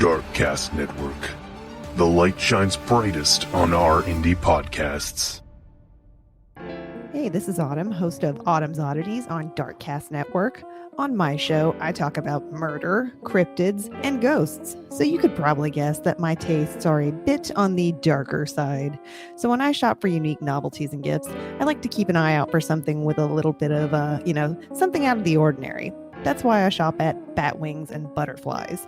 Darkcast Network. The light shines brightest on our indie podcasts. Hey, this is Autumn, host of Autumn's Oddities on Darkcast Network. On my show, I talk about murder, cryptids, and ghosts. So you could probably guess that my tastes are a bit on the darker side. So when I shop for unique novelties and gifts, I like to keep an eye out for something with a little bit of, something out of the ordinary. That's why I shop at Batwings and Butterflies.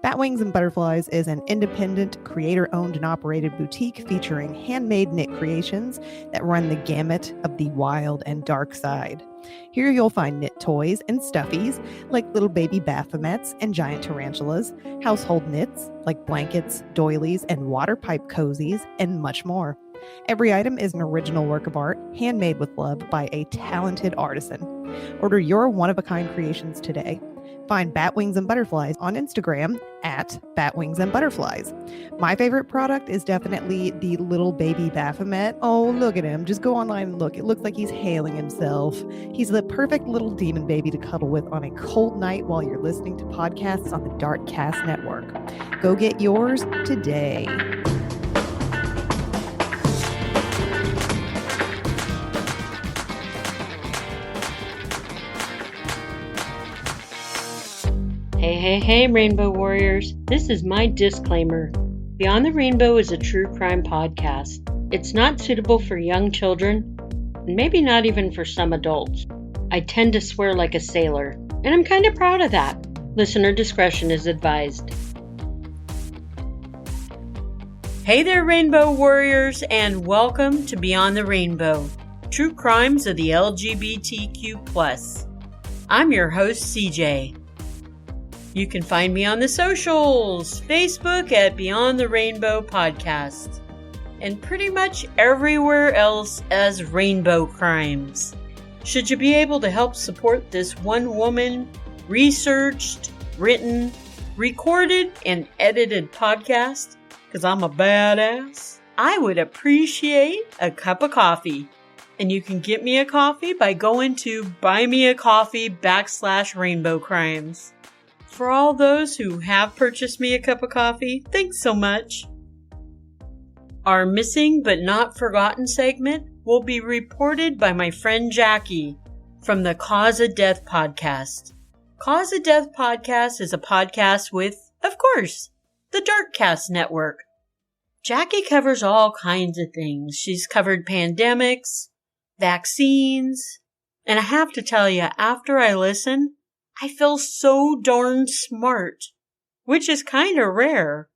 Batwings and Butterflies is an independent, creator-owned and operated boutique featuring handmade knit creations that run the gamut of the wild and dark side. Here you'll find knit toys and stuffies like little baby Baphomets and giant tarantulas, household knits like blankets, doilies, and water pipe cozies, and much more. Every item is an original work of art, handmade with love by a talented artisan. Order your one-of-a-kind creations today. Find Batwings and Butterflies on Instagram at Batwings and Butterflies. My favorite product is definitely the little baby Baphomet. Oh, look at him. Just go online and look. It looks like he's hailing himself. He's the perfect little demon baby to cuddle with on a cold night while you're listening to podcasts on the Darkcast Network. Go get yours today. Hey, Rainbow Warriors. This is my disclaimer. Beyond the Rainbow is a true crime podcast. It's not suitable for young children, and maybe not even for some adults. I tend to swear like a sailor, and I'm kind of proud of that. Listener discretion is advised. Hey there, Rainbow Warriors, and welcome to Beyond the Rainbow, True Crimes of the LGBTQ+. I'm your host, CJ. You can find me on the socials, Facebook at Beyond the Rainbow Podcast, and pretty much everywhere else as Rainbow Crimes. Should you be able to help support this one-woman, researched, written, recorded, and edited podcast, because I'm a badass, I would appreciate a cup of coffee. And you can get me a coffee by going to buymeacoffee.com/Rainbow Crimes. For all those who have purchased me a cup of coffee, thanks so much. Our Missing But Not Forgotten segment will be reported by my friend Jackie from the Cause of Death podcast. Cause of Death podcast is a podcast with, of course, the Darkcast Network. Jackie covers all kinds of things. She's covered pandemics, vaccines, and I have to tell you, after I listen, I feel so darn smart, which is kind of rare.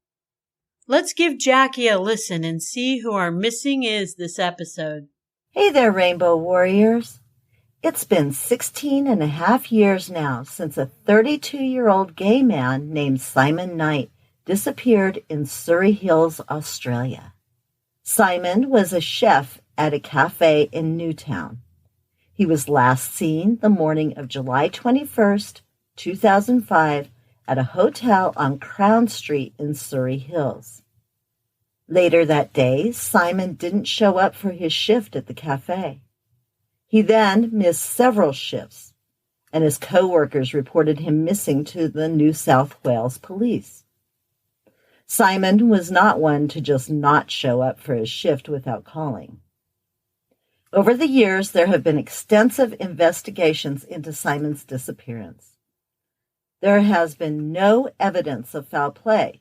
Let's give Jackie a listen and see who our missing is this episode. Hey there, Rainbow Warriors. It's been 16 and a half years now since a 32-year-old gay man named Simon Knight disappeared in Surrey Hills, Australia. Simon was a chef at a cafe in Newtown. He was last seen the morning of July 21st, 2005, at a hotel on Crown Street in Surrey Hills. Later that day, Simon didn't show up for his shift at the cafe. He then missed several shifts, and his co-workers reported him missing to the New South Wales Police. Simon was not one to just not show up for his shift without calling. Over the years, there have been extensive investigations into Simon's disappearance. There has been no evidence of foul play.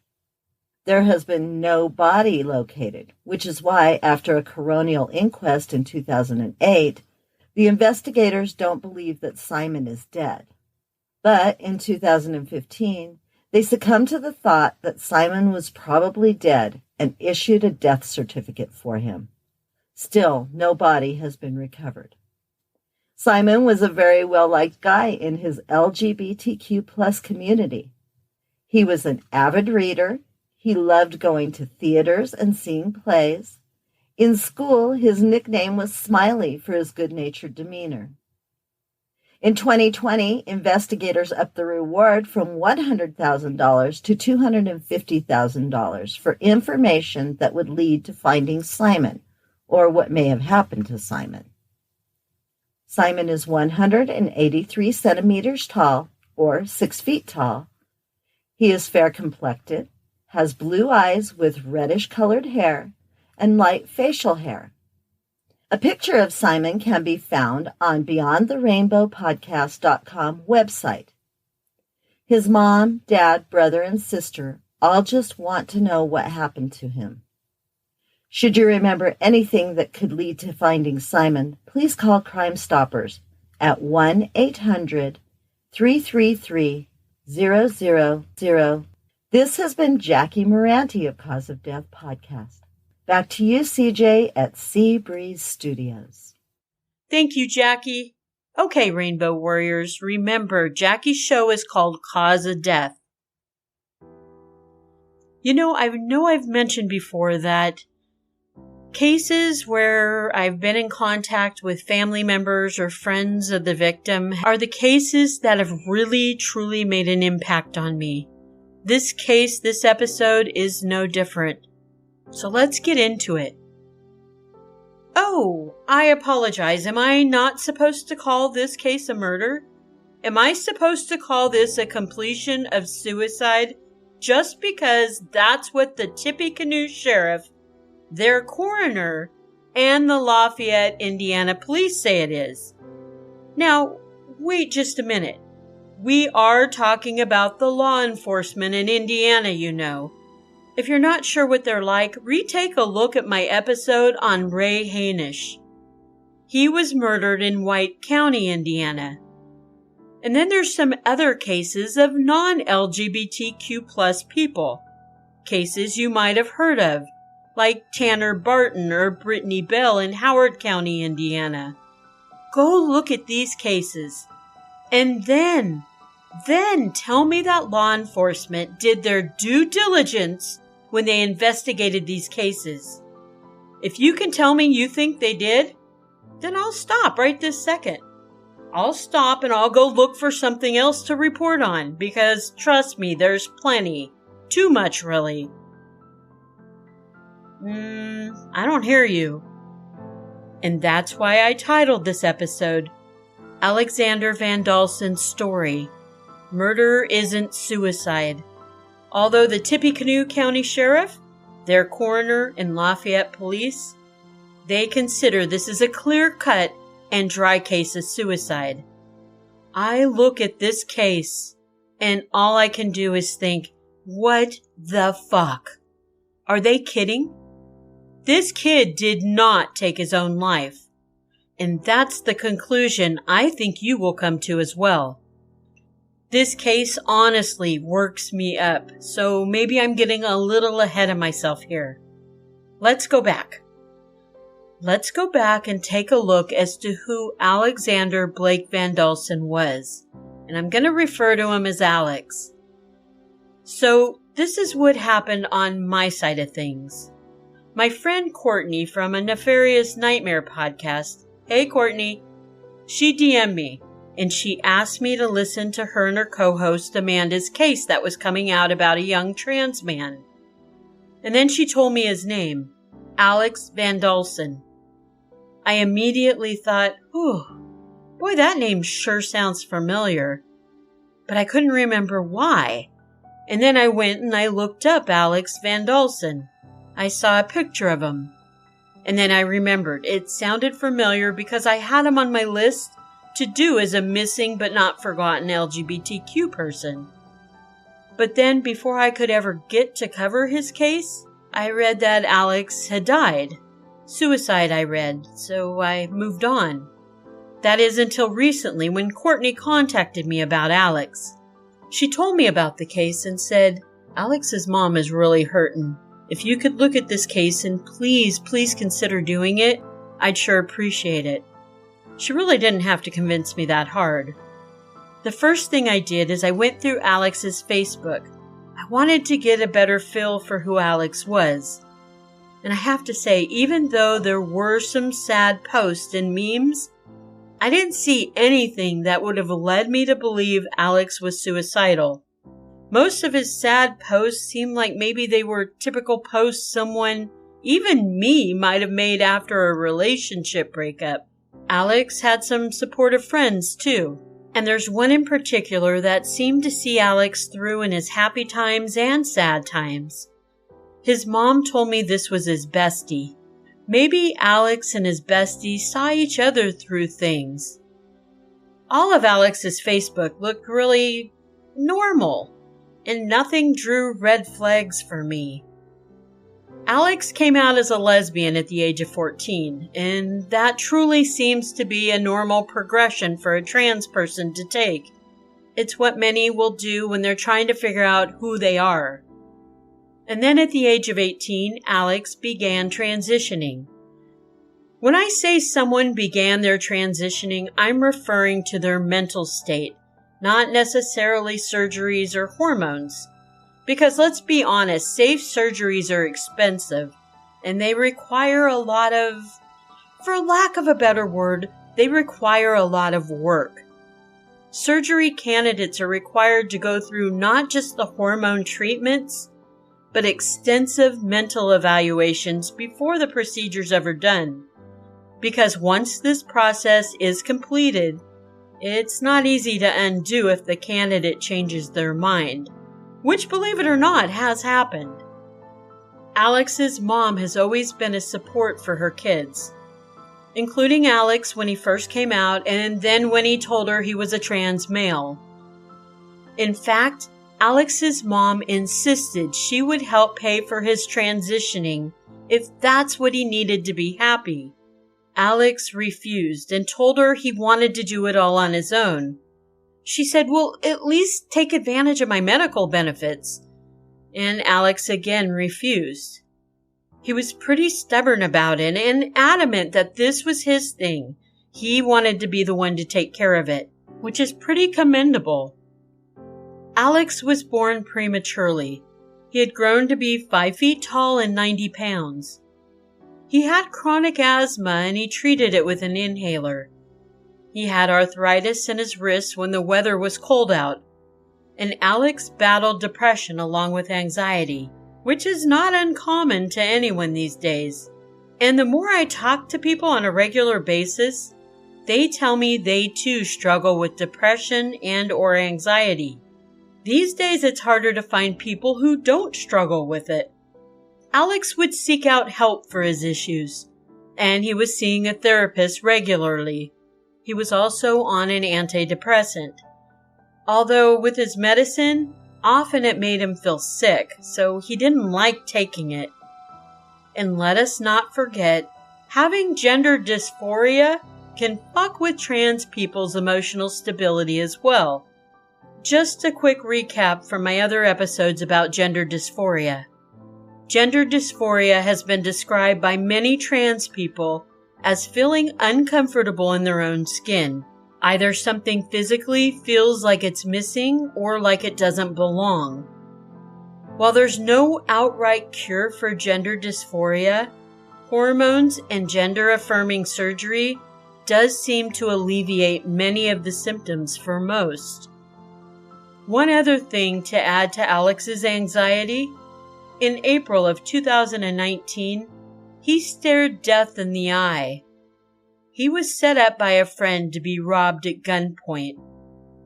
There has been no body located, which is why, after a coronial inquest in 2008, the investigators don't believe that Simon is dead. But in 2015, they succumbed to the thought that Simon was probably dead and issued a death certificate for him. Still, no body has been recovered. Simon was a very well-liked guy in his LGBTQ+ community. He was an avid reader. He loved going to theaters and seeing plays. In school, his nickname was Smiley for his good-natured demeanor. In 2020, investigators upped the reward from $100,000 to $250,000 for information that would lead to finding Simon, or what may have happened to Simon. Simon is 183 centimeters tall, or 6 feet tall. He is fair-complected, has blue eyes with reddish-colored hair and light facial hair. A picture of Simon can be found on BeyondTheRainbowPodcast.com website. His mom, dad, brother, and sister all just want to know what happened to him. Should you remember anything that could lead to finding Simon, please call Crime Stoppers at 1-800-333-0000. This has been Jackie Moranti of Cause of Death Podcast. Back to you, CJ, at Sea Breeze Studios. Thank you, Jackie. Okay, Rainbow Warriors, remember, Jackie's show is called Cause of Death. I know I've mentioned before that cases where I've been in contact with family members or friends of the victim are the cases that have really, truly made an impact on me. This case, this episode, is no different. So let's get into it. Oh, I apologize. Am I not supposed to call this case a murder? Am I supposed to call this a completion of suicide just because that's what the Tippecanoe Sheriff, their coroner, and the Lafayette, Indiana Police say it is? Now, wait just a minute. We are talking about the law enforcement in Indiana, you know. If you're not sure what they're like, retake a look at my episode on Ray Hainish. He was murdered in White County, Indiana. And then there's some other cases of non-LGBTQ plus people. Cases you might have heard of, like Tanner Barton or Brittany Bell in Howard County, Indiana. Go look at these cases. And then tell me that law enforcement did their due diligence when they investigated these cases. If you can tell me you think they did, then I'll stop right this second. I'll stop and I'll go look for something else to report on, because trust me, there's plenty. Too much, really. I don't hear you. And that's why I titled this episode, Alexander VanDalsen's Story. Murder Isn't Suicide. Although the Tippecanoe County Sheriff, their coroner, and Lafayette Police, they consider this is a clear-cut and dry case of suicide. I look at this case, and all I can do is think, what the fuck? Are they kidding? This kid did not take his own life. And that's the conclusion I think you will come to as well. This case honestly works me up, so maybe I'm getting a little ahead of myself here. Let's go back. Let's go back and take a look as to who Alexander Blake VanDalsen was. And I'm going to refer to him as Alex. So this is what happened on my side of things. My friend Courtney from a Nefarious Nightmare podcast, hey Courtney, she DM'd me. And she asked me to listen to her and her co-host Amanda's case that was coming out about a young trans man. And then she told me his name, Alex VanDalsen. I immediately thought, boy, that name sure sounds familiar. But I couldn't remember why. And then I went and I looked up Alex VanDalsen. I saw a picture of him. And then I remembered it sounded familiar because I had him on my list to do as a missing but not forgotten LGBTQ person. But then before I could ever get to cover his case, I read that Alex had died. Suicide, I read, so I moved on. That is until recently when Courtney contacted me about Alex. She told me about the case and said, Alex's mom is really hurting. If you could look at this case and please consider doing it, I'd sure appreciate it. She really didn't have to convince me that hard. The first thing I did is I went through Alex's Facebook. I wanted to get a better feel for who Alex was. And I have to say, even though there were some sad posts and memes, I didn't see anything that would have led me to believe Alex was suicidal. Most of his sad posts seemed like maybe they were typical posts someone, even me, might have made after a relationship breakup. Alex had some supportive friends, too. And there's one in particular that seemed to see Alex through in his happy times and sad times. His mom told me this was his bestie. Maybe Alex and his bestie saw each other through things. All of Alex's Facebook looked really normal, and nothing drew red flags for me. Alex came out as a lesbian at the age of 14, and that truly seems to be a normal progression for a trans person to take. It's what many will do when they're trying to figure out who they are. And then at the age of 18, Alex began transitioning. When I say someone began their transitioning, I'm referring to their mental state, not necessarily surgeries or hormones. Because let's be honest, safe surgeries are expensive, and they require a lot of, for lack of a better word, they require a lot of work. Surgery candidates are required to go through not just the hormone treatments, but extensive mental evaluations before the procedure's ever done. Because once this process is completed, it's not easy to undo if the candidate changes their mind, which, believe it or not, has happened. Alex's mom has always been a support for her kids, including Alex when he first came out and then when he told her he was a trans male. In fact, Alex's mom insisted she would help pay for his transitioning if that's what he needed to be happy. Alex refused and told her he wanted to do it all on his own. She said, "Well, at least take advantage of my medical benefits." And Alex again refused. He was pretty stubborn about it and adamant that this was his thing. He wanted to be the one to take care of it, which is pretty commendable. Alex was born prematurely. He had grown to be 5 feet tall and 90 pounds. He had chronic asthma and he treated it with an inhaler. He had arthritis in his wrists when the weather was cold out. And Alex battled depression along with anxiety, which is not uncommon to anyone these days. And the more I talk to people on a regular basis, they tell me they too struggle with depression and or anxiety. These days it's harder to find people who don't struggle with it. Alex would seek out help for his issues, and he was seeing a therapist regularly. He was also on an antidepressant. Although with his medicine, often it made him feel sick, so he didn't like taking it. And let us not forget, having gender dysphoria can fuck with trans people's emotional stability as well. Just a quick recap from my other episodes about gender dysphoria. Gender dysphoria has been described by many trans people as feeling uncomfortable in their own skin. Either something physically feels like it's missing or like it doesn't belong. While there's no outright cure for gender dysphoria, hormones and gender-affirming surgery does seem to alleviate many of the symptoms for most. One other thing to add to Alex's anxiety, in April of 2019, he stared death in the eye. He was set up by a friend to be robbed at gunpoint.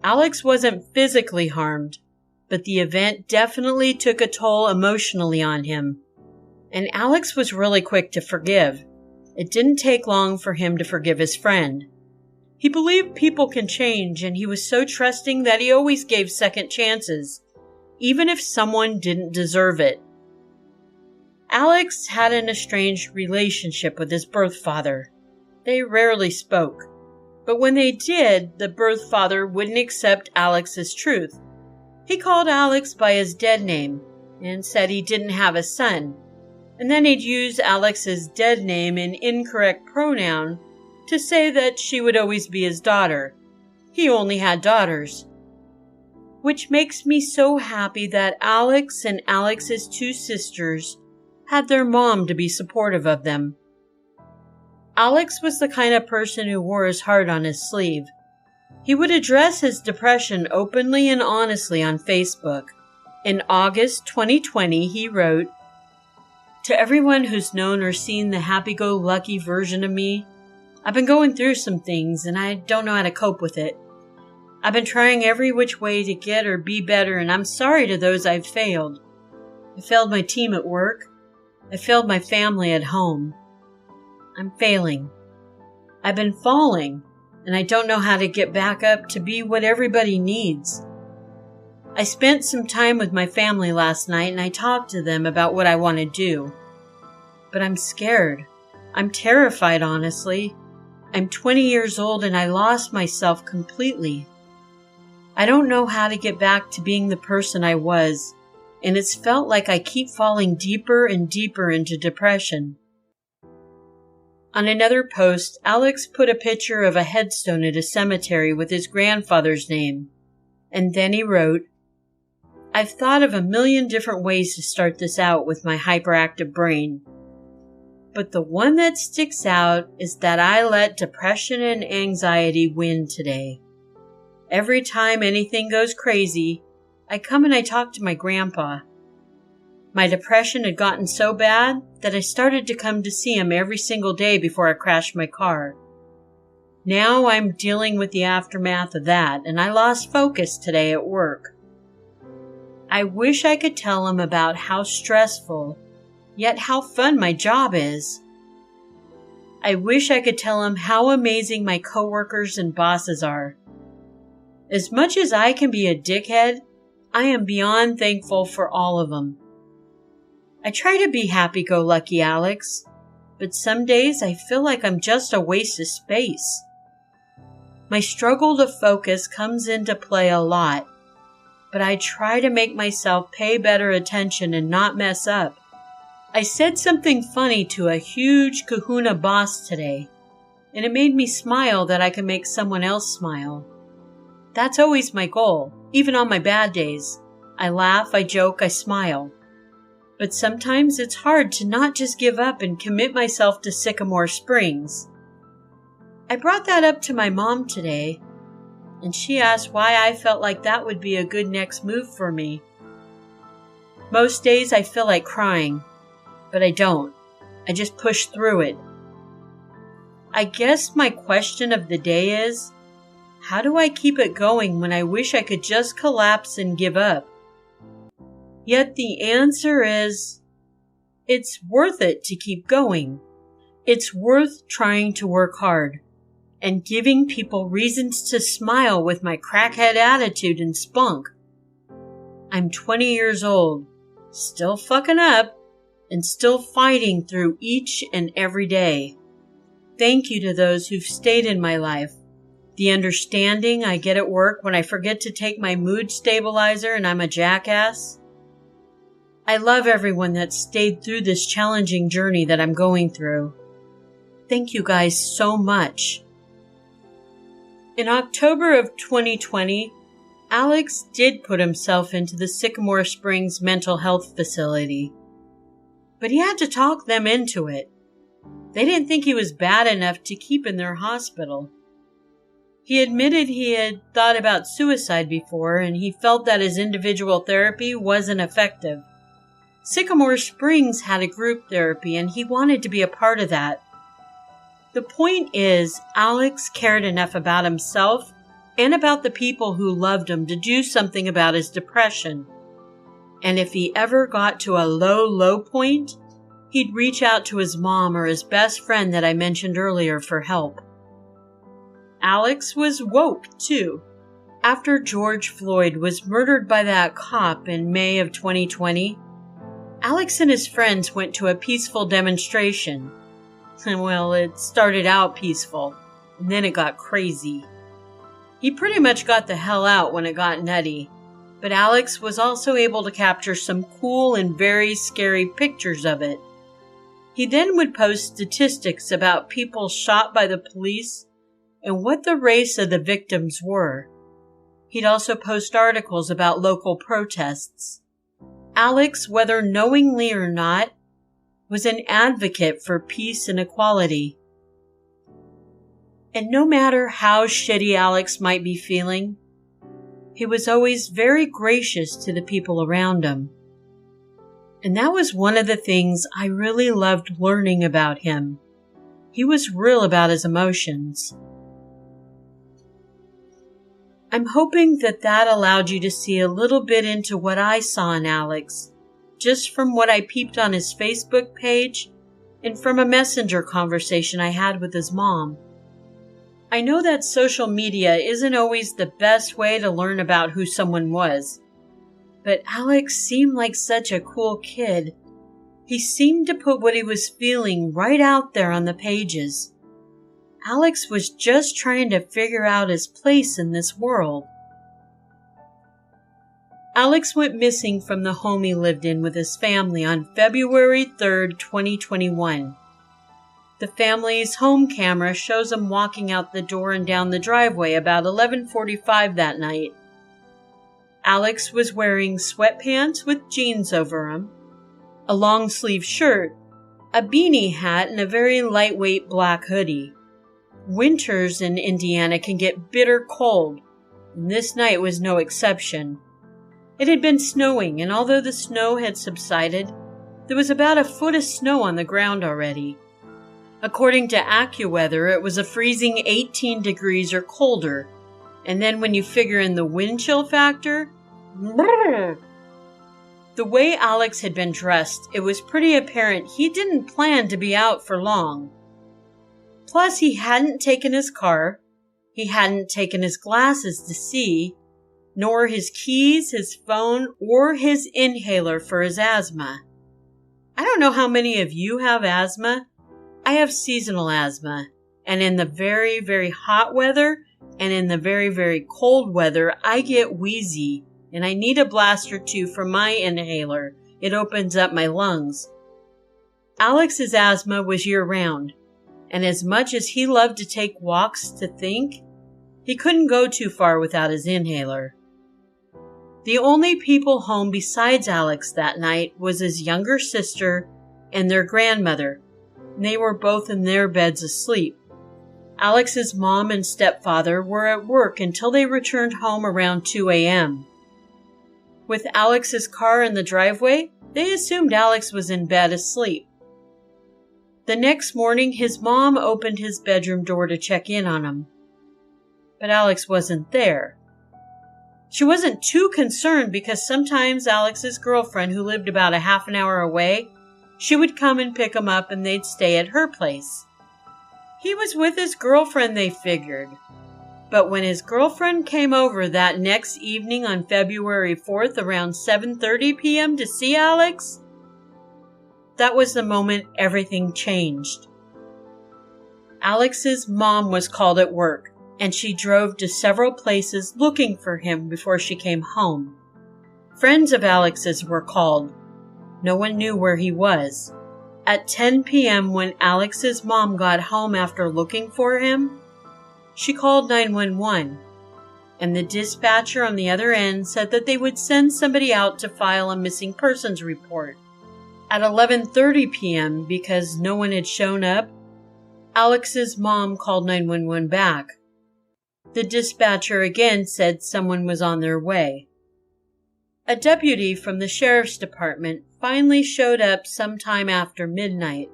Alex wasn't physically harmed, but the event definitely took a toll emotionally on him. And Alex was really quick to forgive. It didn't take long for him to forgive his friend. He believed people can change, and he was so trusting that he always gave second chances, even if someone didn't deserve it. Alex had an estranged relationship with his birth father. They rarely spoke, but when they did, the birth father wouldn't accept Alex's truth. He called Alex by his dead name and said he didn't have a son, and then he'd use Alex's dead name and incorrect pronoun to say that she would always be his daughter. He only had daughters. Which makes me so happy that Alex and Alex's 2 sisters had their mom to be supportive of them. Alex was the kind of person who wore his heart on his sleeve. He would address his depression openly and honestly on Facebook. In August 2020, he wrote, "To everyone who's known or seen the happy-go-lucky version of me, I've been going through some things and I don't know how to cope with it. I've been trying every which way to get or be better, and I'm sorry to those I've failed. I failed my team at work. I failed my family at home. I'm failing. I've been falling, and I don't know how to get back up to be what everybody needs. I spent some time with my family last night, and I talked to them about what I want to do. But I'm scared. I'm terrified, honestly. I'm 20 years old, and I lost myself completely. I don't know how to get back to being the person I was, and it's felt like I keep falling deeper and deeper into depression. On another post, Alex put a picture of a headstone at a cemetery with his grandfather's name, and then he wrote, "I've thought of a million different ways to start this out with my hyperactive brain, but the one that sticks out is that I let depression and anxiety win today. Every time anything goes crazy, I come and I talk to my grandpa. My depression had gotten so bad that I started to come to see him every single day before I crashed my car. Now I'm dealing with the aftermath of that, and I lost focus today at work. I wish I could tell him about how stressful, yet how fun my job is. I wish I could tell him how amazing my coworkers and bosses are. As much as I can be a dickhead, I am beyond thankful for all of them. I try to be happy-go-lucky, Alex, but some days I feel like I'm just a waste of space. My struggle to focus comes into play a lot, but I try to make myself pay better attention and not mess up. I said something funny to a huge kahuna boss today, and it made me smile that I can make someone else smile. That's always my goal, even on my bad days. I laugh, I joke, I smile. But sometimes it's hard to not just give up and commit myself to Sycamore Springs. I brought that up to my mom today, and she asked why I felt like that would be a good next move for me. Most days I feel like crying, but I don't. I just push through it. I guess my question of the day is, how do I keep it going when I wish I could just collapse and give up? Yet the answer is, it's worth it to keep going. It's worth trying to work hard and giving people reasons to smile with my crackhead attitude and spunk. I'm 20 years old, still fucking up, and still fighting through each and every day. Thank you to those who've stayed in my life. The understanding I get at work when I forget to take my mood stabilizer and I'm a jackass. I love everyone that stayed through this challenging journey that I'm going through. Thank you guys so much. In October of 2020, Alex did put himself into the Sycamore Springs mental health facility. But he had to talk them into it. They didn't think he was bad enough to keep in their hospital. He admitted he had thought about suicide before, and he felt that his individual therapy wasn't effective. Sycamore Springs had a group therapy, and he wanted to be a part of that. The point is, Alex cared enough about himself and about the people who loved him to do something about his depression. And if he ever got to a low point, he'd reach out to his mom or his best friend that I mentioned earlier for help. Alex was woke, too. After George Floyd was murdered by that cop in May of 2020, Alex and his friends went to a peaceful demonstration. Well, it started out peaceful, and then it got crazy. He pretty much got the hell out when it got nutty, but Alex was also able to capture some cool and very scary pictures of it. He then would post statistics about people shot by the police and what the race of the victims were. He'd also post articles about local protests. Alex, whether knowingly or not, was an advocate for peace and equality. And no matter how shitty Alex might be feeling, he was always very gracious to the people around him. And that was one of the things I really loved learning about him. He was real about his emotions. I'm hoping that allowed you to see a little bit into what I saw in Alex, just from what I peeped on his Facebook page and from a messenger conversation I had with his mom. I know that social media isn't always the best way to learn about who someone was, but Alex seemed like such a cool kid. He seemed to put what he was feeling right out there on the pages. Alex was just trying to figure out his place in this world. Alex went missing from the home he lived in with his family on February 3rd, 2021. The family's home camera shows him walking out the door and down the driveway about 11:45 that night. Alex was wearing sweatpants with jeans over him, a long-sleeve shirt, a beanie hat, and a very lightweight black hoodie. Winters in Indiana can get bitter cold, and this night was no exception. It had been snowing, and although the snow had subsided, there was about a foot of snow on the ground already. According to AccuWeather, it was a freezing 18 degrees or colder, and then when you figure in the wind chill factor, brrr. The way Alex had been dressed, it was pretty apparent he didn't plan to be out for long. Plus, he hadn't taken his car, he hadn't taken his glasses to see, nor his keys, his phone, or his inhaler for his asthma. I don't know how many of you have asthma. I have seasonal asthma, and in the very, very hot weather and in the very, very cold weather, I get wheezy, and I need a blast or two for my inhaler. It opens up my lungs. Alex's asthma was year-round, and as much as he loved to take walks to think, he couldn't go too far without his inhaler. The only people home besides Alex that night was his younger sister and their grandmother, and they were both in their beds asleep. Alex's mom and stepfather were at work until they returned home around 2 a.m. With Alex's car in the driveway, they assumed Alex was in bed asleep. The next morning, his mom opened his bedroom door to check in on him. But Alex wasn't there. She wasn't too concerned because sometimes Alex's girlfriend, who lived about a half an hour away, she would come and pick him up and they'd stay at her place. He was with his girlfriend, they figured. But when his girlfriend came over that next evening on February 4th around 7:30 p.m. to see Alex, that was the moment everything changed. Alex's mom was called at work, and she drove to several places looking for him before she came home. Friends of Alex's were called. No one knew where he was. At 10 p.m. when Alex's mom got home after looking for him, she called 911, and the dispatcher on the other end said that they would send somebody out to file a missing persons report. At 11:30 p.m., because no one had shown up, Alex's mom called 911 back. The dispatcher again said someone was on their way. A deputy from the sheriff's department finally showed up sometime after midnight.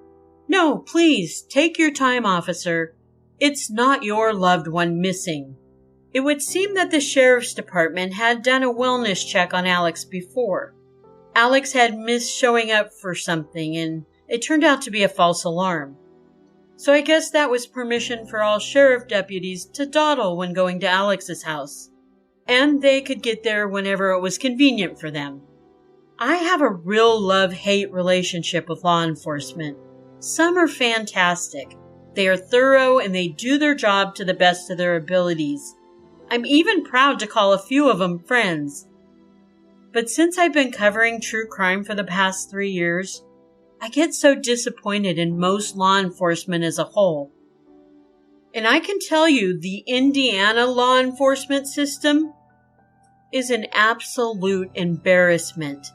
"No, please, take your time, officer. It's not your loved one missing." It would seem that the sheriff's department had done a wellness check on Alex before. Alex had missed showing up for something, and it turned out to be a false alarm. So I guess that was permission for all sheriff deputies to dawdle when going to Alex's house, and they could get there whenever it was convenient for them. I have a real love-hate relationship with law enforcement. Some are fantastic. They are thorough and they do their job to the best of their abilities. I'm even proud to call a few of them friends. But since I've been covering true crime for the past 3 years, I get so disappointed in most law enforcement as a whole. And I can tell you the Indiana law enforcement system is an absolute embarrassment.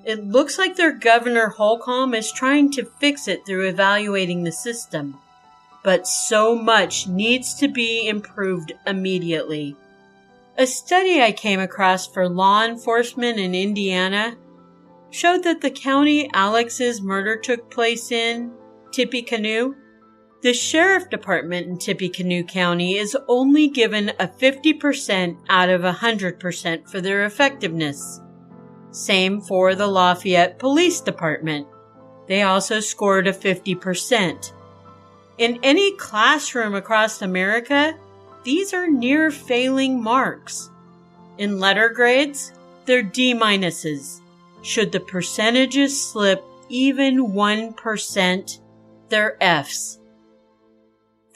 It looks like their Governor Holcomb is trying to fix it through evaluating the system. But so much needs to be improved immediately. A study I came across for law enforcement in Indiana showed that the county Alex's murder took place in, Tippecanoe, The Sheriff Department in Tippecanoe County is only given a 50% out of 100% for their effectiveness. Same for the Lafayette Police Department. They also scored a 50%. In any classroom across America, these are near failing marks. In letter grades, they're D-minuses. Should the percentages slip even 1%, they're Fs.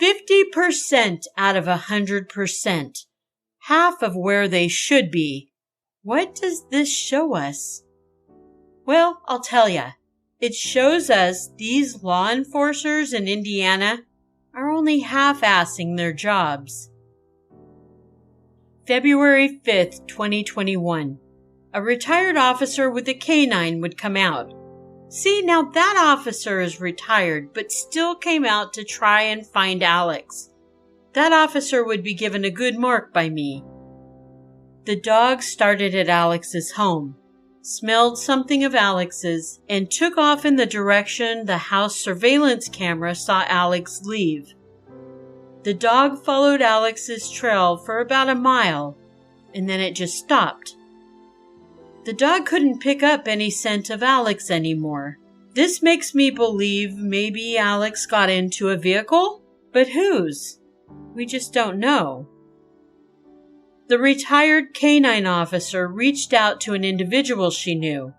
50% out of 100%. Half of where they should be. What does this show us? Well, I'll tell ya. It shows us these law enforcers in Indiana are only half-assing their jobs. February 5th, 2021. A retired officer with a canine would come out. See, now that officer is retired, but still came out to try and find Alex. That officer would be given a good mark by me. The dog started at Alex's home, smelled something of Alex's, and took off in the direction the house surveillance camera saw Alex leave. The dog followed Alex's trail for about a mile, and then it just stopped. The dog couldn't pick up any scent of Alex anymore. This makes me believe maybe Alex got into a vehicle? But whose? We just don't know. The retired canine officer reached out to an individual she knew.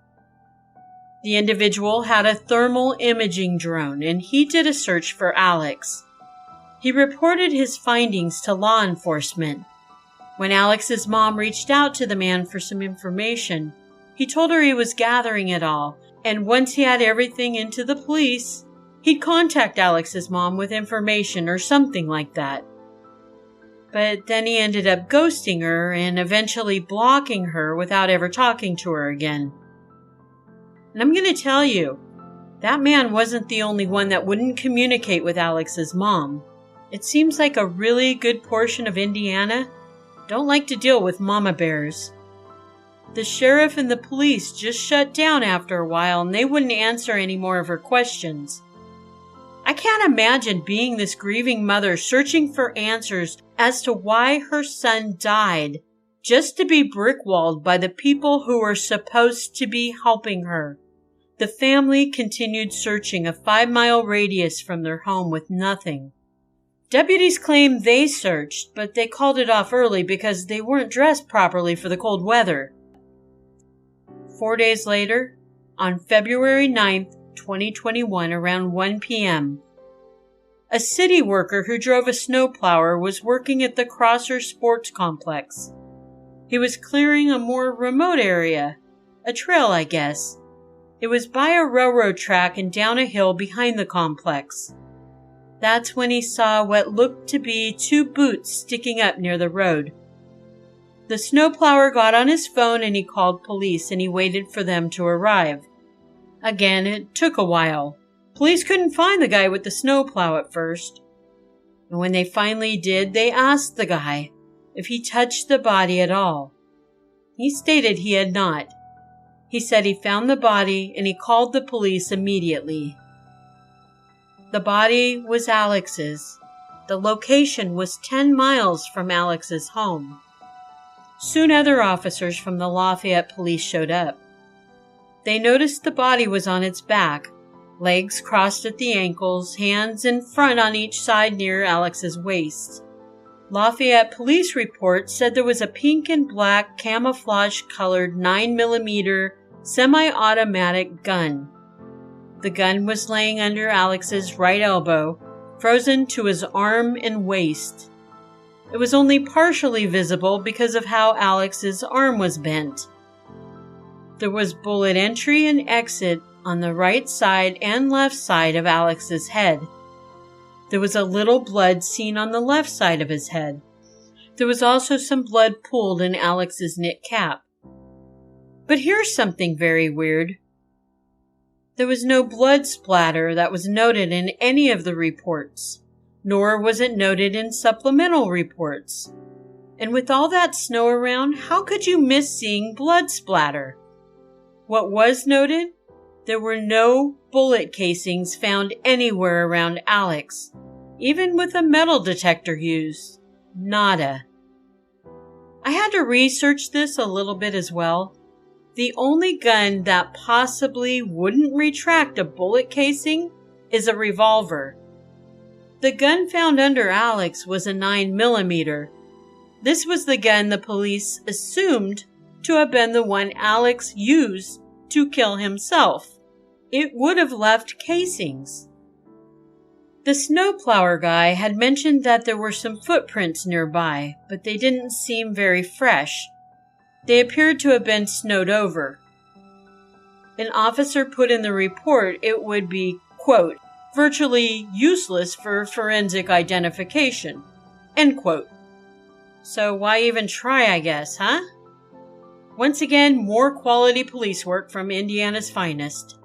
The individual had a thermal imaging drone, and he did a search for Alex. He reported his findings to law enforcement. When Alex's mom reached out to the man for some information, he told her he was gathering it all, and once he had everything into the police, he'd contact Alex's mom with information or something like that. But then he ended up ghosting her and eventually blocking her without ever talking to her again. And I'm going to tell you, that man wasn't the only one that wouldn't communicate with Alex's mom. It seems like a really good portion of Indiana don't like to deal with mama bears. The sheriff and the police just shut down after a while, and they wouldn't answer any more of her questions. I can't imagine being this grieving mother searching for answers as to why her son died, just to be brickwalled by the people who were supposed to be helping her. The family continued searching a 5-mile radius from their home with nothing. Deputies claim they searched, but they called it off early because they weren't dressed properly for the cold weather. 4 days later, on February 9th, 2021, around 1 p.m., a city worker who drove a snowplower was working at the Crosser Sports Complex. He was clearing a more remote area, a trail, I guess. It was by a railroad track and down a hill behind the complex. That's when he saw what looked to be 2 boots sticking up near the road. The snowplower got on his phone and he called police, and he waited for them to arrive. Again, it took a while. Police couldn't find the guy with the snowplow at first. And when they finally did, they asked the guy if he touched the body at all. He stated he had not. He said he found the body and he called the police immediately. The body was Alex's. The location was 10 miles from Alex's home. Soon other officers from the Lafayette Police showed up. They noticed the body was on its back, legs crossed at the ankles, hands in front on each side near Alex's waist. Lafayette Police report said there was a pink and black camouflage-colored 9mm semi-automatic gun. The gun was laying under Alex's right elbow, frozen to his arm and waist. It was only partially visible because of how Alex's arm was bent. There was bullet entry and exit on the right side and left side of Alex's head. There was a little blood seen on the left side of his head. There was also some blood pooled in Alex's knit cap. But here's something very weird. There was no blood splatter that was noted in any of the reports, nor was it noted in supplemental reports. And with all that snow around, how could you miss seeing blood splatter? What was noted? There were no bullet casings found anywhere around Alex, even with a metal detector used. Nada. I had to research this a little bit as well. The only gun that possibly wouldn't retract a bullet casing is a revolver. The gun found under Alex was a 9mm. This was the gun the police assumed to have been the one Alex used to kill himself. It would have left casings. The snowplower guy had mentioned that there were some footprints nearby, but they didn't seem very fresh. They appeared to have been snowed over. An officer put in the report it would be, quote, virtually useless for forensic identification, end quote. So why even try, I guess, huh? Once again, more quality police work from Indiana's finest.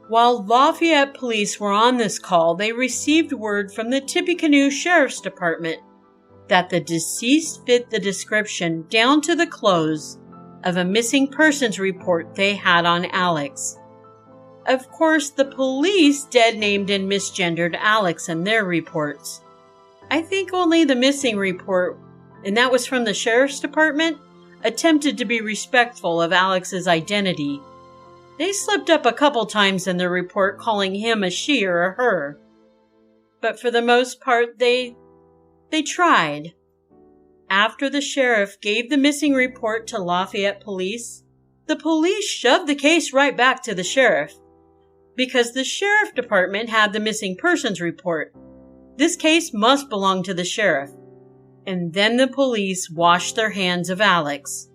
While Lafayette Police were on this call, they received word from the Tippecanoe Sheriff's Department that the deceased fit the description down to the close of a missing persons report they had on Alex. Of course, the police dead-named and misgendered Alex in their reports. I think only the missing report, and that was from the Sheriff's Department, attempted to be respectful of Alex's identity. They slipped up a couple times in their report calling him a she or a her. But for the most part, they tried. After the sheriff gave the missing report to Lafayette Police, the police shoved the case right back to the sheriff. Because the sheriff department had the missing persons report. This case must belong to the sheriff. And then the police washed their hands of Alex.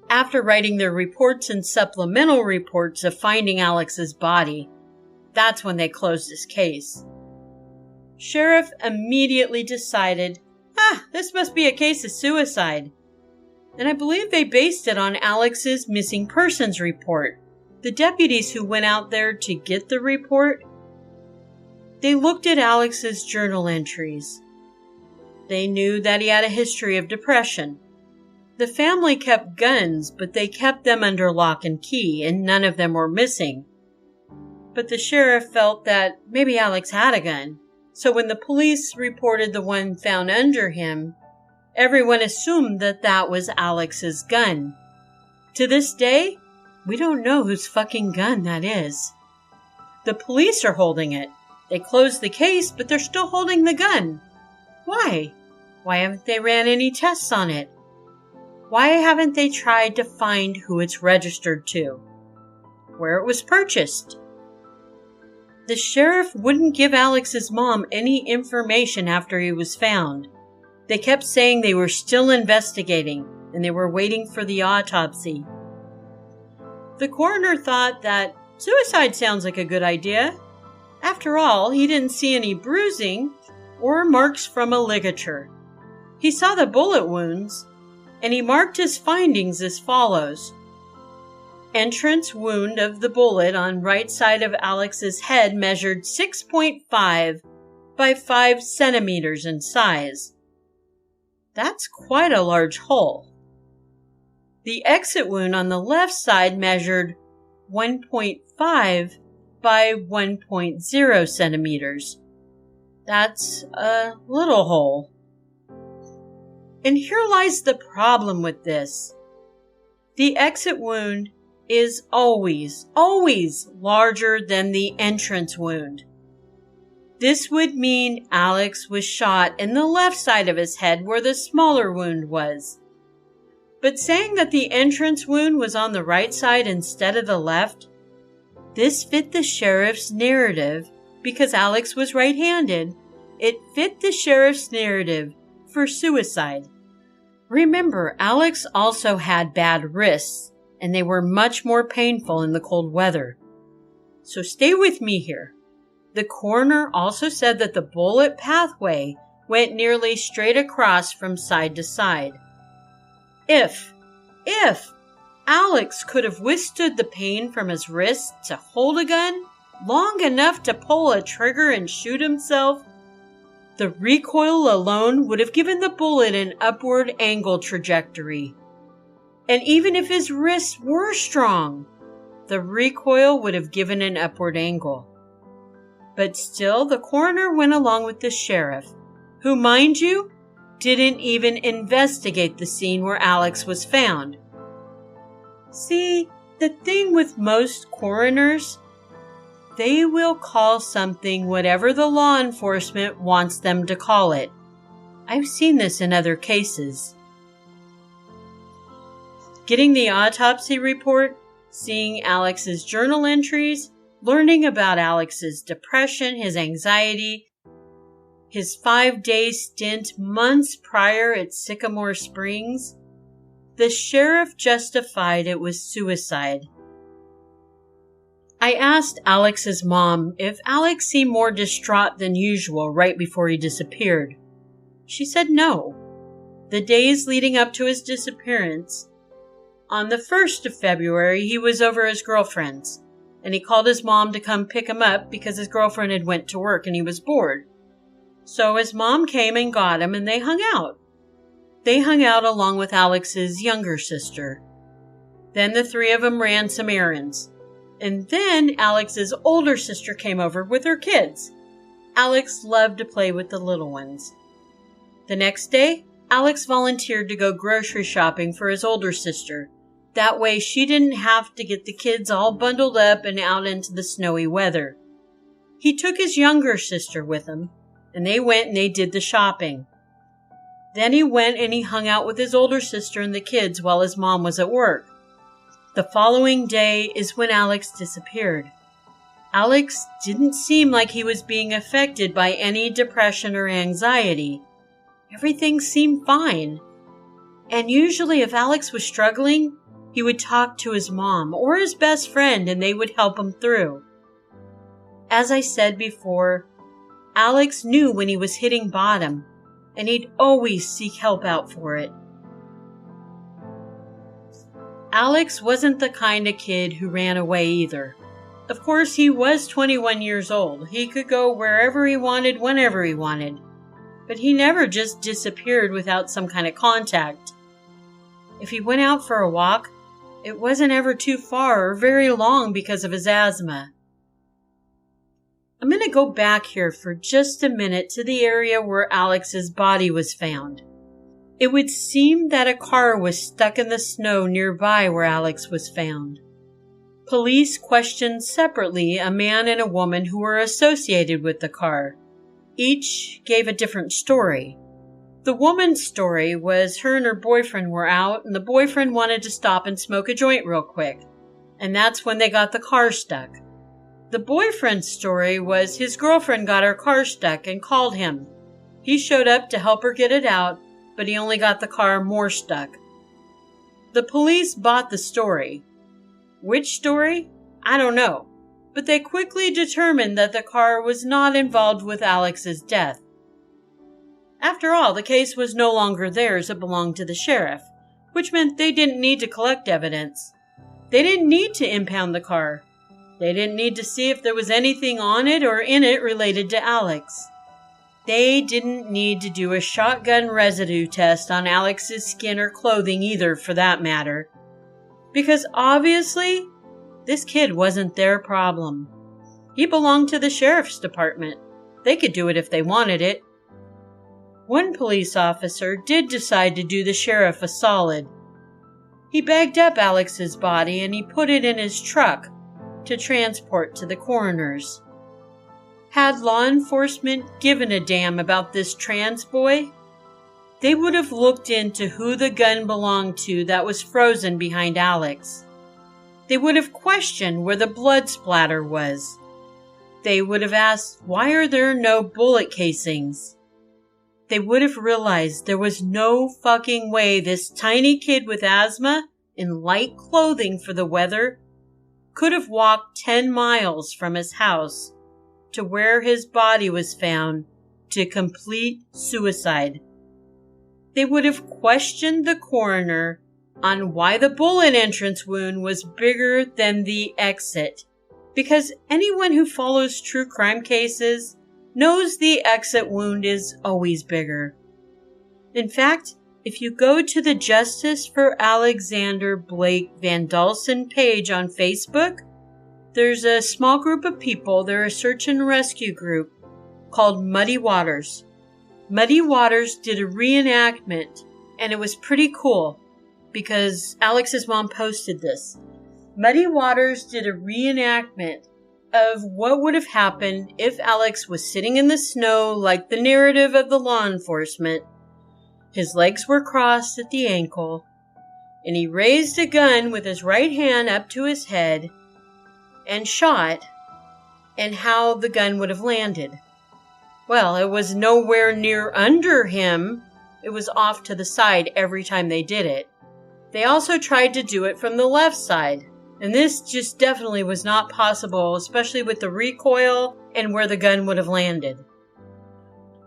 After writing their reports and supplemental reports of finding Alex's body, that's when they closed this case. Sheriff immediately decided, this must be a case of suicide. And I believe they based it on Alex's missing persons report. The deputies who went out there to get the report, they looked at Alex's journal entries. They knew that he had a history of depression. The family kept guns, but they kept them under lock and key, and none of them were missing. But the sheriff felt that maybe Alex had a gun. So when the police reported the one found under him, everyone assumed that that was Alex's gun. To this day, we don't know whose fucking gun that is. The police are holding it. They closed the case, but they're still holding the gun. Why? Why haven't they ran any tests on it? Why haven't they tried to find who it's registered to? Where it was purchased? The sheriff wouldn't give Alex's mom any information after he was found. They kept saying they were still investigating and they were waiting for the autopsy. The coroner thought that suicide sounds like a good idea. After all, he didn't see any bruising or marks from a ligature. He saw the bullet wounds, and he marked his findings as follows. Entrance wound of the bullet on right side of Alex's head measured 6.5 by 5 centimeters in size. That's quite a large hole. The exit wound on the left side measured 1.5 by 1.0 centimeters. That's a little hole. And here lies the problem with this. The exit wound is always larger than the entrance wound. This would mean Alex was shot in the left side of his head where the smaller wound was. But saying that the entrance wound was on the right side instead of the left, this fit the sheriff's narrative because Alex was right-handed. It fit the sheriff's narrative for suicide. Remember, Alex also had bad wrists, and they were much more painful in the cold weather. So stay with me here. The coroner also said that the bullet pathway went nearly straight across from side to side. If Alex could have withstood the pain from his wrist to hold a gun long enough to pull a trigger and shoot himself, the recoil alone would have given the bullet an upward angle trajectory. And even if his wrists were strong, the recoil would have given an upward angle. But still, the coroner went along with the sheriff, who, mind you, didn't even investigate the scene where Alex was found. See, the thing with most coroners, they will call something whatever the law enforcement wants them to call it. I've seen this in other cases. Getting the autopsy report, seeing Alex's journal entries, learning about Alex's depression, his anxiety, his 5-day stint months prior at Sycamore Springs, the sheriff justified it was suicide. I asked Alex's mom if Alex seemed more distraught than usual right before he disappeared. She said no. The days leading up to his disappearance, on the 1st of February, he was over his girlfriend's, and he called his mom to come pick him up because his girlfriend had went to work and he was bored. So his mom came and got him, and they hung out. They hung out along with Alex's younger sister. Then the three of them ran some errands. And then Alex's older sister came over with her kids. Alex loved to play with the little ones. The next day, Alex volunteered to go grocery shopping for his older sister. That way she didn't have to get the kids all bundled up and out into the snowy weather. He took his younger sister with him, and they went and they did the shopping. Then he went and he hung out with his older sister and the kids while his mom was at work. The following day is when Alex disappeared. Alex didn't seem like he was being affected by any depression or anxiety. Everything seemed fine. And usually if Alex was struggling, he would talk to his mom or his best friend and they would help him through. As I said before, Alex knew when he was hitting bottom, and he'd always seek help out for it. Alex wasn't the kind of kid who ran away either. Of course, he was 21 years old. He could go wherever he wanted, whenever he wanted. But he never just disappeared without some kind of contact. If he went out for a walk, it wasn't ever too far or very long because of his asthma. I'm going to go back here for just a minute to the area where Alex's body was found. It would seem that a car was stuck in the snow nearby where Alex was found. Police questioned separately a man and a woman who were associated with the car. Each gave a different story. The woman's story was her and her boyfriend were out, and the boyfriend wanted to stop and smoke a joint real quick. And that's when they got the car stuck. The boyfriend's story was his girlfriend got her car stuck and called him. He showed up to help her get it out, but he only got the car more stuck. The police bought the story. Which story? I don't know. But they quickly determined that the car was not involved with Alex's death. After all, the case was no longer theirs, it belonged to the sheriff, which meant they didn't need to collect evidence. They didn't need to impound the car. They didn't need to see if there was anything on it or in it related to Alex. They didn't need to do a shotgun residue test on Alex's skin or clothing either, for that matter. Because obviously, this kid wasn't their problem. He belonged to the sheriff's department. They could do it if they wanted it. One police officer did decide to do the sheriff a solid. He bagged up Alex's body and he put it in his truck to transport to the coroner's. Had law enforcement given a damn about this trans boy, they would have looked into who the gun belonged to that was frozen behind Alex. They would have questioned where the blood splatter was. They would have asked, why are there no bullet casings? They would have realized there was no fucking way this tiny kid with asthma in light clothing for the weather could have walked 10 miles from his house to where his body was found to complete suicide. They would have questioned the coroner on why the bullet entrance wound was bigger than the exit, because anyone who follows true crime cases knows the exit wound is always bigger. In fact, if you go to the Justice for Alexander Blake VanDalsen page on Facebook, there's a small group of people, they're a search and rescue group called Muddy Waters. Muddy Waters did a reenactment, and it was pretty cool because Alex's mom posted this. Muddy Waters did a reenactment of what would have happened if Alex was sitting in the snow like the narrative of the law enforcement. His legs were crossed at the ankle, and he raised a gun with his right hand up to his head and shot, and how the gun would have landed. Well, it was nowhere near under him. It was off to the side every time they did it. They also tried to do it from the left side, and this just definitely was not possible, especially with the recoil and where the gun would have landed.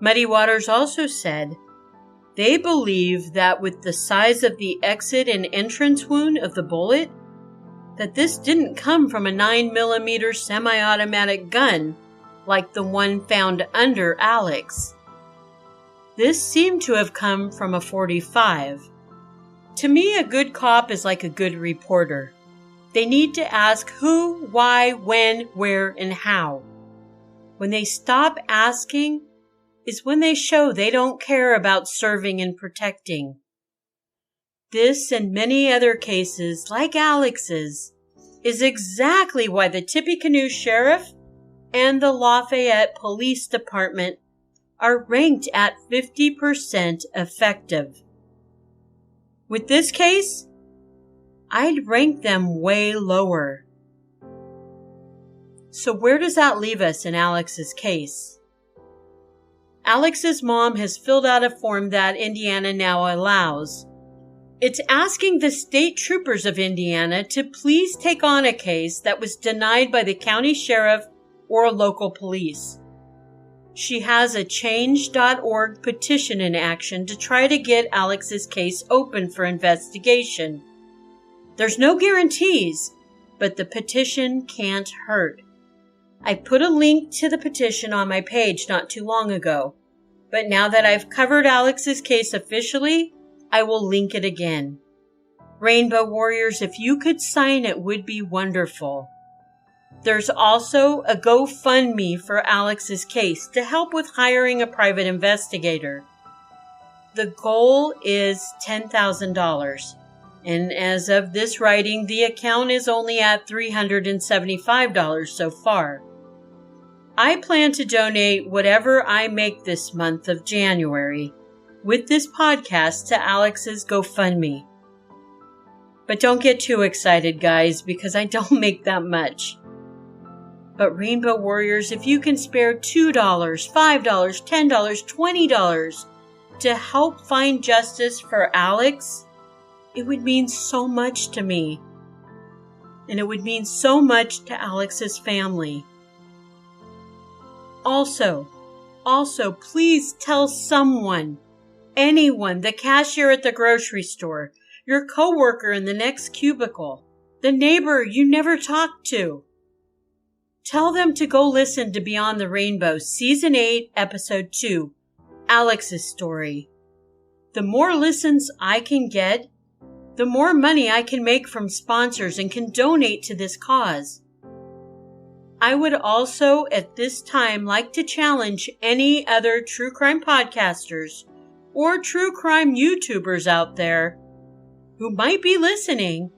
Muddy Waters also said they believe that with the size of the exit and entrance wound of the bullet, that this didn't come from a 9mm semi-automatic gun like the one found under Alex. This seemed to have come from a .45. To me, a good cop is like a good reporter. They need to ask who, why, when, where, and how. When they stop asking is when they show they don't care about serving and protecting. This and many other cases, like Alex's, is exactly why the Tippecanoe Sheriff and the Lafayette Police Department are ranked at 50% effective. With this case, I'd rank them way lower. So where does that leave us in Alex's case? Alex's mom has filled out a form that Indiana now allows. It's asking the state troopers of Indiana to please take on a case that was denied by the county sheriff or local police. She has a change.org petition in action to try to get Alex's case open for investigation. There's no guarantees, but the petition can't hurt. I put a link to the petition on my page not too long ago, but now that I've covered Alex's case officially, I will link it again. Rainbow Warriors, if you could sign it, would be wonderful. There's also a GoFundMe for Alex's case to help with hiring a private investigator. The goal is $10,000, and as of this writing, the account is only at $375 so far. I plan to donate whatever I make this month of January with this podcast to Alex's GoFundMe. But don't get too excited, guys, because I don't make that much. But Rainbow Warriors, if you can spare $2, $5, $10, $20 to help find justice for Alex, it would mean so much to me. And it would mean so much to Alex's family. Also, please tell someone, anyone, the cashier at the grocery store, your coworker in the next cubicle, the neighbor you never talked to. Tell them to go listen to Beyond the Rainbow, Season 8, Episode 2, Alex's story. The more listens I can get, the more money I can make from sponsors and can donate to this cause. I would also, at this time, like to challenge any other true crime podcasters or true crime YouTubers out there who might be listening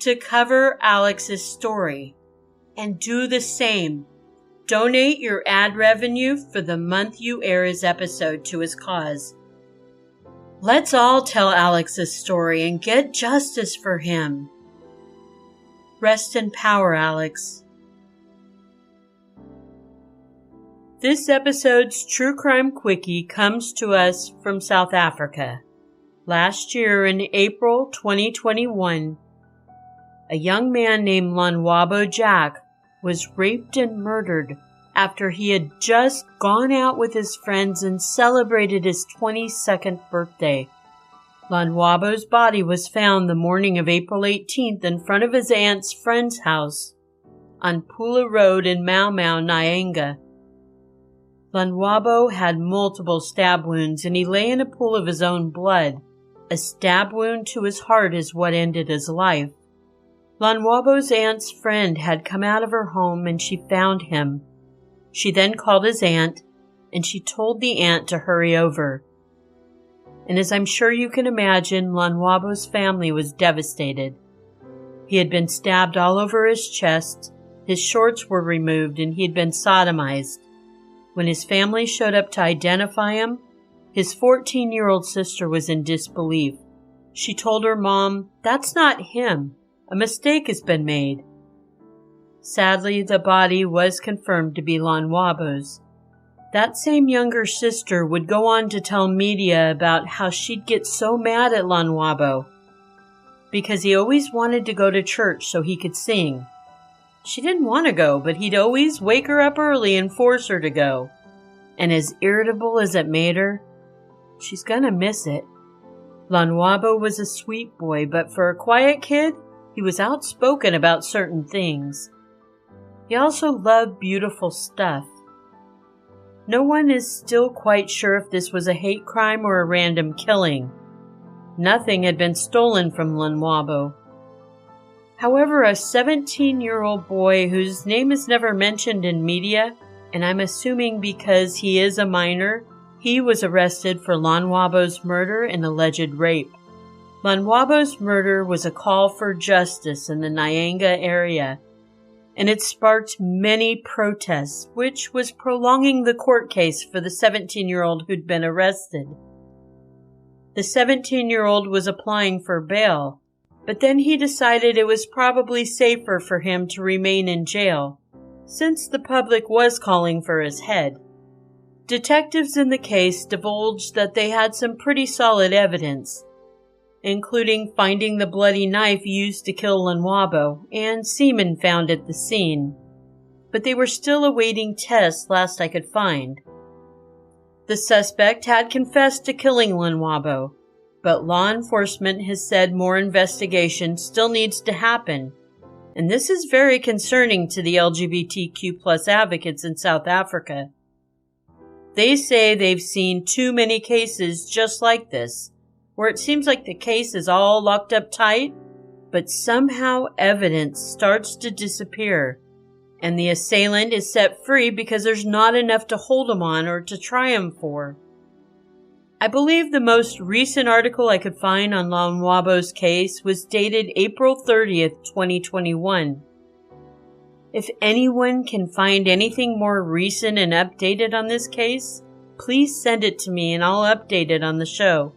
to cover Alex's story. And do the same. Donate your ad revenue for the month you air his episode to his cause. Let's all tell Alex's story and get justice for him. Rest in power, Alex. This episode's True Crime Quickie comes to us from South Africa. Last year in April 2021, a young man named Lonwabo Jack was raped and murdered after he had just gone out with his friends and celebrated his 22nd birthday. Lonwabo's body was found the morning of April 18th in front of his aunt's friend's house on Pula Road in Mau Mau, Nyanga. Lonwabo had multiple stab wounds and he lay in a pool of his own blood. A stab wound to his heart is what ended his life. Lanwabo's aunt's friend had come out of her home and she found him. She then called his aunt and she told the aunt to hurry over. And as I'm sure you can imagine, Lanwabo's family was devastated. He had been stabbed all over his chest, his shorts were removed, and he had been sodomized. When his family showed up to identify him, his 14-year-old sister was in disbelief. She told her mom, "That's not him. A mistake has been made." Sadly, the body was confirmed to be Lanwabo's. That same younger sister would go on to tell media about how she'd get so mad at Lanwabo because he always wanted to go to church so he could sing. She didn't want to go, but he'd always wake her up early and force her to go. And as irritable as it made her, she's gonna miss it. Lanwabo was a sweet boy, but for a quiet kid, he was outspoken about certain things. He also loved beautiful stuff. No one is still quite sure if this was a hate crime or a random killing. Nothing had been stolen from Lanwabo. However, a 17-year-old boy whose name is never mentioned in media, and I'm assuming because he is a minor, he was arrested for Lanwabo's murder and alleged rape. Lanwabo's murder was a call for justice in the Nyanga area, and it sparked many protests, which was prolonging the court case for the 17-year-old who'd been arrested. The 17-year-old was applying for bail, but then he decided it was probably safer for him to remain in jail, since the public was calling for his head. Detectives in the case divulged that they had some pretty solid evidence, including finding the bloody knife used to kill Lanwabo and semen found at the scene, but they were still awaiting tests last I could find. The suspect had confessed to killing Lanwabo, but law enforcement has said more investigation still needs to happen, and this is very concerning to the LGBTQ+ advocates in South Africa. They say they've seen too many cases just like this, where it seems like the case is all locked up tight, but somehow evidence starts to disappear, and the assailant is set free because there's not enough to hold him on or to try him for. I believe the most recent article I could find on Lanwabo's case was dated April 30th, 2021. If anyone can find anything more recent and updated on this case, please send it to me and I'll update it on the show.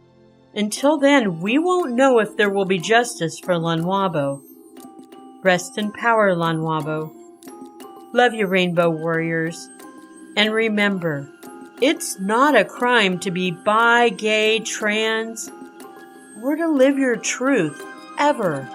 Until then, we won't know if there will be justice for Lanwabo. Rest in power, Lanwabo. Love you, Rainbow Warriors. And remember, it's not a crime to be bi, gay, trans, or to live your truth, ever.